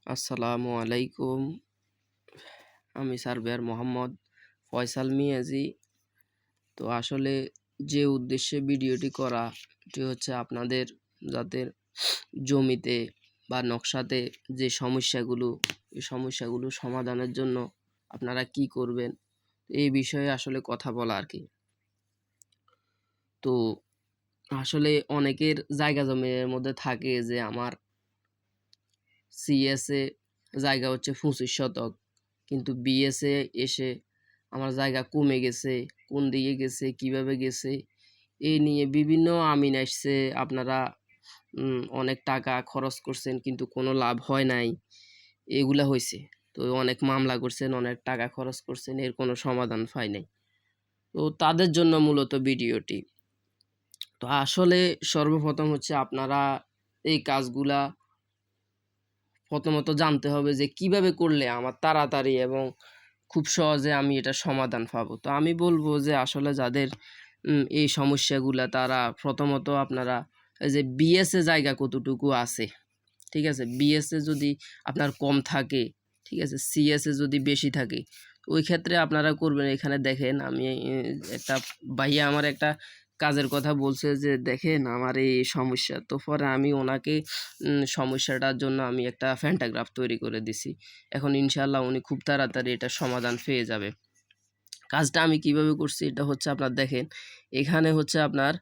আসসালামু আলাইকুম। আমি সার্ভেয়ার মোহাম্মদ ফয়সাল মিয়াজি। তো আসলে যে উদ্দেশ্যে ভিডিওটি করা এটি হচ্ছে আপনাদের যাদের জমিতে বা নকশাতে যে সমস্যাগুলো এই সমস্যাগুলো সমাধানের জন্য আপনারা কি করবেন এই বিষয়ে আসলে কথা বলা আর কি। তো আসলে অনেকের জায়গা জমির মধ্যে থাকে যে আমার সিএসএ জায়গা হচ্ছে 25 শতক, কিন্তু বিএসএ এসে আমার জায়গা কমে গেছে, কোন দিকে গেছে, কিভাবে গেছে এই নিয়ে বিভিন্ন আমিন আসছে। আপনারা অনেক টাকা খরচ করছেন কিন্তু কোনো লাভ হয় নাই, এগুলা হয়েছে। তো অনেক মামলা করছেন, অনেক টাকা খরচ করছেন, এর কোনো সমাধান পায় নাই। তো তাদের জন্য মূলত ভিডিওটি। তো আসলে সর্বপ্রথম হচ্ছে আপনারা এই কাজগুলা প্রথমত জানতে হবে যে কিভাবে করলে আমার তাড়াতাড়ি এবং খুব সহজে আমি এটা সমাধান পাবো। তো আমি বলবো যে আসলে যাদের এই সমস্যাগুলা তারা প্রথমত আপনারা এই যে বিএসএ জায়গা কতটুকু আছে, ঠিক আছে, বিএসএ যদি আপনার কম থাকে, ঠিক আছে, সিএসএ যদি বেশি থাকে, ওই ক্ষেত্রে আপনারা করবেন। এখানে দেখেন আমি একটা ভাইয়া আমার একটা কাজের কথা বলছে যে দেখেন আমার এই সমস্যা। তো পরে আমি ওনাকে সমস্যাটার জন্য আমি একটা ফ্যান্টাগ্রাফ তৈরি করে দিছি। এখন ইনশাল্লাহ উনি খুব তাড়াতাড়ি এটা সমাধান পেয়ে যাবে। কাজটা আমি কিভাবে করছি এটা হচ্ছে আপনার দেখেন, এখানে হচ্ছে আপনার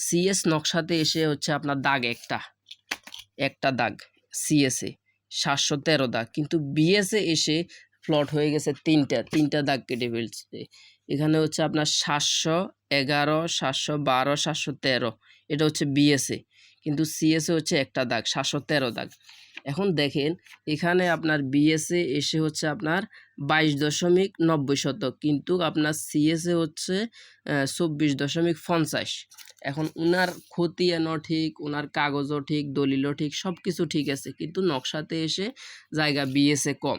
সিএস নকশাতে এসে হচ্ছে আপনার দাগ একটা দাগ সিএসএ 713 দাগ, কিন্তু বিএসএ এসে প্লট হয়ে গেছে তিনটা দাগ কেটে ফেলছে। এখানে হচ্ছে আপনার 711, 712, 713 এটা হচ্ছে বিএসএ, কিন্তু সিএসএ হচ্ছে একটা দাগ 713 দাগ। এখন দেখেন এখানে আপনার বিএসএ এসে হচ্ছে আপনার 22.90 শতক, কিন্তু আপনার সিএসএ হচ্ছে 24.50। এখন উনার খতিয়ানও ঠিক, উনার কাগজও ঠিক, দলিলও ঠিক, সব কিছু ঠিক আছে, কিন্তু নকশাতে এসে জায়গা বিএসএ কম।